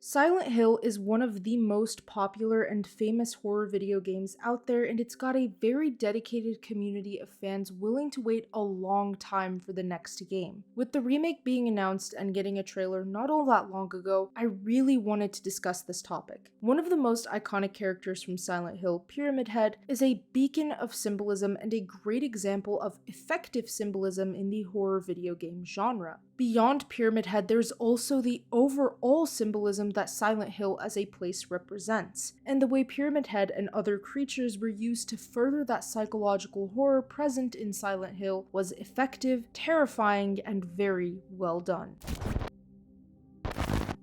Silent Hill is one of the most popular and famous horror video games out there, and it's got a very dedicated community of fans willing to wait a long time for the next game. With the remake being announced and getting a trailer not all that long ago, I really wanted to discuss this topic. One of the most iconic characters from Silent Hill, Pyramid Head, is a beacon of symbolism and a great example of effective symbolism in the horror video game genre. Beyond Pyramid Head, there's also the overall symbolism that Silent Hill as a place represents, and the way Pyramid Head and other creatures were used to further that psychological horror present in Silent Hill was effective, terrifying, and very well done.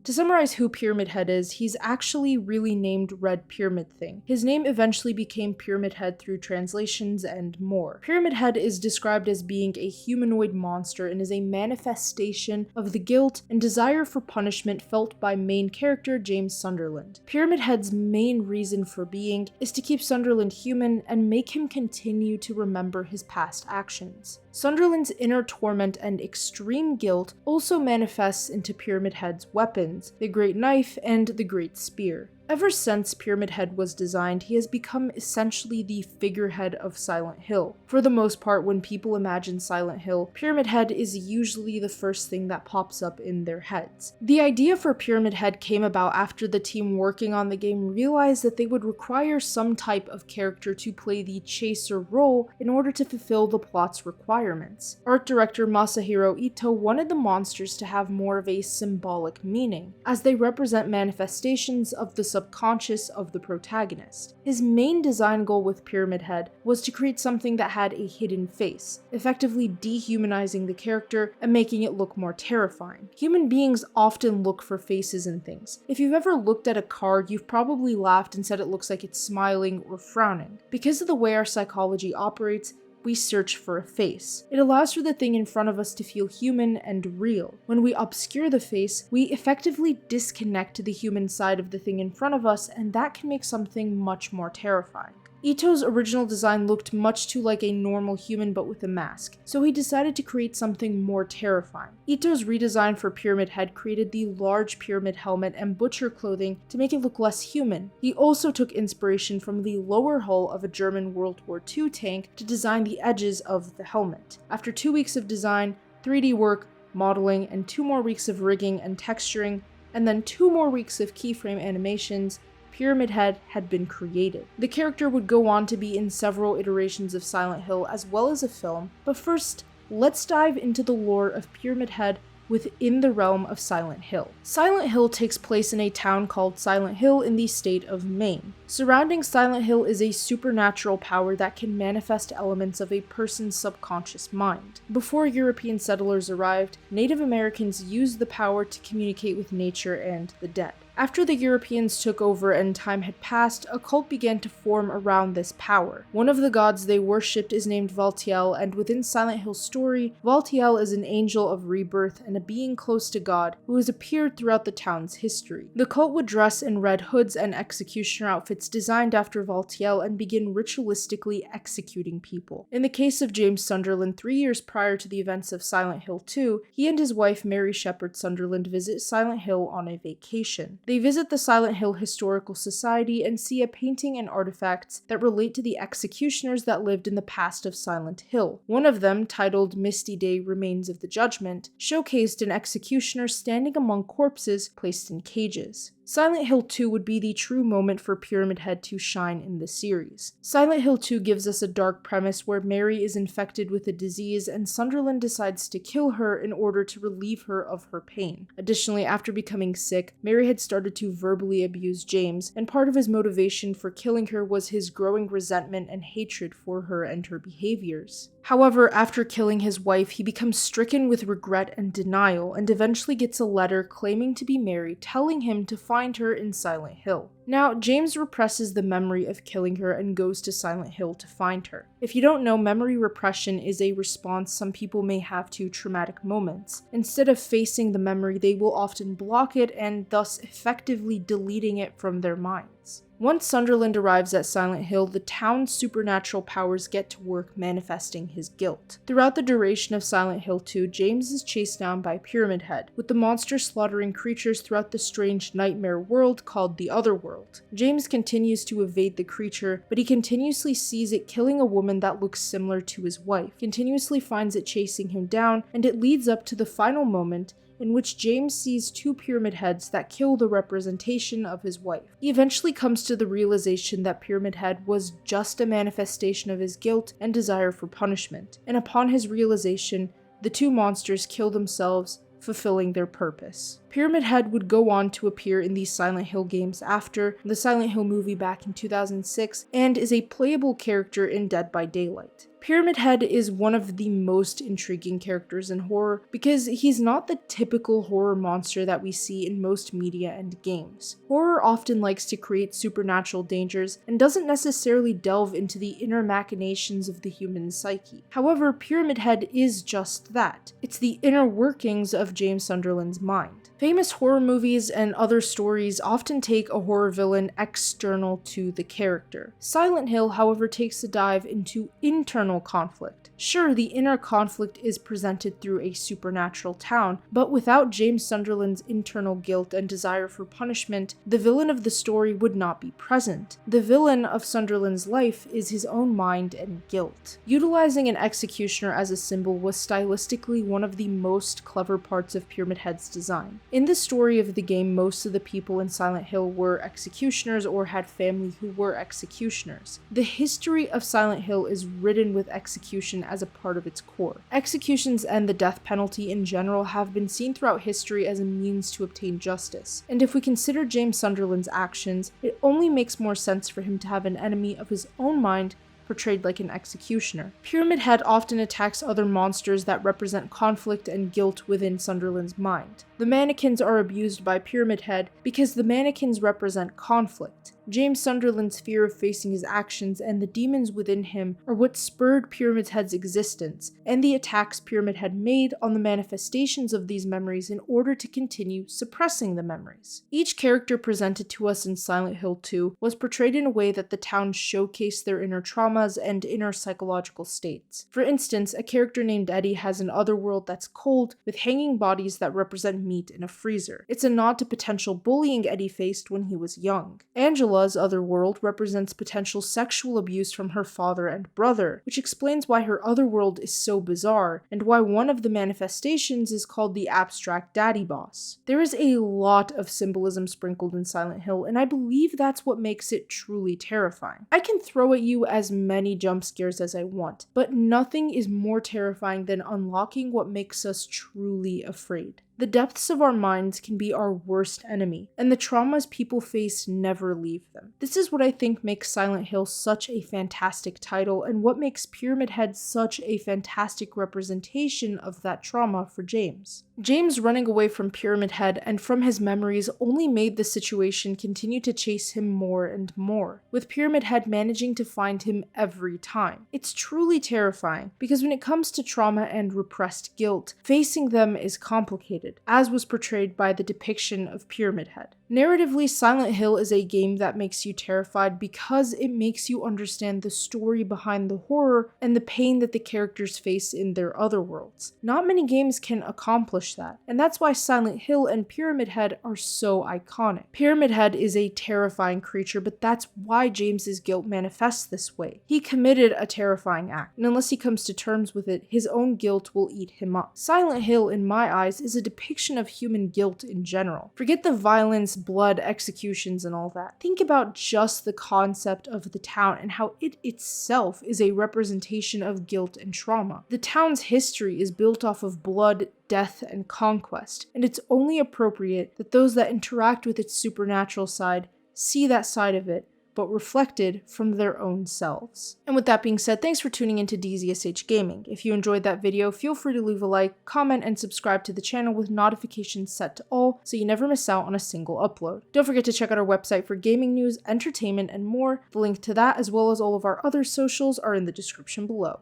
To summarize who Pyramid Head is, he's actually really named Red Pyramid Thing. His name eventually became Pyramid Head through translations and more. Pyramid Head is described as being a humanoid monster and is a manifestation of the guilt and desire for punishment felt by main character James Sunderland. Pyramid Head's main reason for being is to keep Sunderland human and make him continue to remember his past actions. Sunderland's inner torment and extreme guilt also manifests into Pyramid Head's weapons, the Great Knife and the Great Spear. Ever since Pyramid Head was designed, he has become essentially the figurehead of Silent Hill. For the most part, when people imagine Silent Hill, Pyramid Head is usually the first thing that pops up in their heads. The idea for Pyramid Head came about after the team working on the game realized that they would require some type of character to play the chaser role in order to fulfill the plot's requirements. Art director Masahiro Ito wanted the monsters to have more of a symbolic meaning, as they represent manifestations of the subconscious of the protagonist. His main design goal with Pyramid Head was to create something that had a hidden face, effectively dehumanizing the character and making it look more terrifying. Human beings often look for faces in things. If you've ever looked at a car, you've probably laughed and said it looks like it's smiling or frowning. Because of the way our psychology operates, we search for a face. It allows for the thing in front of us to feel human and real. When we obscure the face, we effectively disconnect the human side of the thing in front of us, and that can make something much more terrifying. Ito's original design looked much too like a normal human but with a mask, so he decided to create something more terrifying. Ito's redesign for Pyramid Head created the large pyramid helmet and butcher clothing to make it look less human. He also took inspiration from the lower hull of a German World War II tank to design the edges of the helmet. After 2 weeks of design, 3D work, modeling, and 2 more weeks of rigging and texturing, and then 2 more weeks of keyframe animations, Pyramid Head had been created. The character would go on to be in several iterations of Silent Hill as well as a film, but first, let's dive into the lore of Pyramid Head within the realm of Silent Hill. Silent Hill takes place in a town called Silent Hill in the state of Maine. Surrounding Silent Hill is a supernatural power that can manifest elements of a person's subconscious mind. Before European settlers arrived, Native Americans used the power to communicate with nature and the dead. After the Europeans took over and time had passed, a cult began to form around this power. One of the gods they worshipped is named Valtiel, and within Silent Hill's story, Valtiel is an angel of rebirth and a being close to God who has appeared throughout the town's history. The cult would dress in red hoods and executioner outfits designed after Valtiel and begin ritualistically executing people. In the case of James Sunderland, 3 years prior to the events of Silent Hill 2, he and his wife Mary Shepard Sunderland visit Silent Hill on a vacation. They visit the Silent Hill Historical Society and see a painting and artifacts that relate to the executioners that lived in the past of Silent Hill. One of them, titled Misty Day Remains of the Judgment, showcased an executioner standing among corpses placed in cages. Silent Hill 2 would be the true moment for Pyramid Head to shine in the series. Silent Hill 2 gives us a dark premise where Mary is infected with a disease and Sunderland decides to kill her in order to relieve her of her pain. Additionally, after becoming sick, Mary had started to verbally abuse James, and part of his motivation for killing her was his growing resentment and hatred for her and her behaviors. However, after killing his wife, he becomes stricken with regret and denial, and eventually gets a letter claiming to be Mary, telling him to find her in Silent Hill. Now, James represses the memory of killing her and goes to Silent Hill to find her. If you don't know, memory repression is a response some people may have to traumatic moments. Instead of facing the memory, they will often block it and thus effectively deleting it from their minds. Once Sunderland arrives at Silent Hill, the town's supernatural powers get to work manifesting his guilt. Throughout the duration of Silent Hill 2, James is chased down by Pyramid Head, with the monster slaughtering creatures throughout the strange nightmare world called the Otherworld. James continues to evade the creature, but he continuously sees it killing a woman that looks similar to his wife, continuously finds it chasing him down, and it leads up to the final moment in which James sees two pyramid heads that kill the representation of his wife. He eventually comes to the realization that Pyramid Head was just a manifestation of his guilt and desire for punishment, and upon his realization, the two monsters kill themselves, fulfilling their purpose. Pyramid Head would go on to appear in the Silent Hill games after the Silent Hill movie back in 2006, and is a playable character in Dead by Daylight. Pyramid Head is one of the most intriguing characters in horror because he's not the typical horror monster that we see in most media and games. Horror often likes to create supernatural dangers and doesn't necessarily delve into the inner machinations of the human psyche. However, Pyramid Head is just that. It's the inner workings of James Sunderland's mind. Famous horror movies and other stories often take a horror villain external to the character. Silent Hill, however, takes a dive into internal conflict. Sure, the inner conflict is presented through a supernatural town, but without James Sunderland's internal guilt and desire for punishment, the villain of the story would not be present. The villain of Sunderland's life is his own mind and guilt. Utilizing an executioner as a symbol was stylistically one of the most clever parts of Pyramid Head's design. In the story of the game, most of the people in Silent Hill were executioners or had family who were executioners. The history of Silent Hill is ridden with execution as a part of its core. Executions and the death penalty in general have been seen throughout history as a means to obtain justice, and if we consider James Sunderland's actions, it only makes more sense for him to have an enemy of his own mind portrayed like an executioner. Pyramid Head often attacks other monsters that represent conflict and guilt within Sunderland's mind. The mannequins are abused by Pyramid Head because the mannequins represent conflict. James Sunderland's fear of facing his actions and the demons within him are what spurred Pyramid Head's existence, and the attacks Pyramid Head made on the manifestations of these memories in order to continue suppressing the memories. Each character presented to us in Silent Hill 2 was portrayed in a way that the town showcased their inner traumas and inner psychological states. For instance, a character named Eddie has an otherworld that's cold, with hanging bodies that represent meat in a freezer. It's a nod to potential bullying Eddie faced when he was young. Angela's otherworld represents potential sexual abuse from her father and brother, which explains why her otherworld is so bizarre, and why one of the manifestations is called the abstract daddy boss. There is a lot of symbolism sprinkled in Silent Hill, and I believe that's what makes it truly terrifying. I can throw at you as many jump scares as I want, but nothing is more terrifying than unlocking what makes us truly afraid. The depths of our minds can be our worst enemy, and the traumas people face never leave them. This is what I think makes Silent Hill such a fantastic title, and what makes Pyramid Head such a fantastic representation of that trauma for James. James running away from Pyramid Head and from his memories only made the situation continue to chase him more and more, with Pyramid Head managing to find him every time. It's truly terrifying, because when it comes to trauma and repressed guilt, facing them is complicated, as was portrayed by the depiction of Pyramid Head. Narratively, Silent Hill is a game that makes you terrified because it makes you understand the story behind the horror and the pain that the characters face in their other worlds. Not many games can accomplish that, and that's why Silent Hill and Pyramid Head are so iconic. Pyramid Head is a terrifying creature, but that's why James's guilt manifests this way. He committed a terrifying act, and unless he comes to terms with it, his own guilt will eat him up. Silent Hill, in my eyes, is a depiction of human guilt in general. Forget the violence, blood, executions, and all that. Think about just the concept of the town and how it itself is a representation of guilt and trauma. The town's history is built off of blood, death, and conquest, and it's only appropriate that those that interact with its supernatural side see that side of it, but reflected from their own selves. And with that being said, thanks for tuning into DZSH Gaming. If you enjoyed that video, feel free to leave a like, comment, and subscribe to the channel with notifications set to all so you never miss out on a single upload. Don't forget to check out our website for gaming news, entertainment, and more. The link to that, as well as all of our other socials, are in the description below.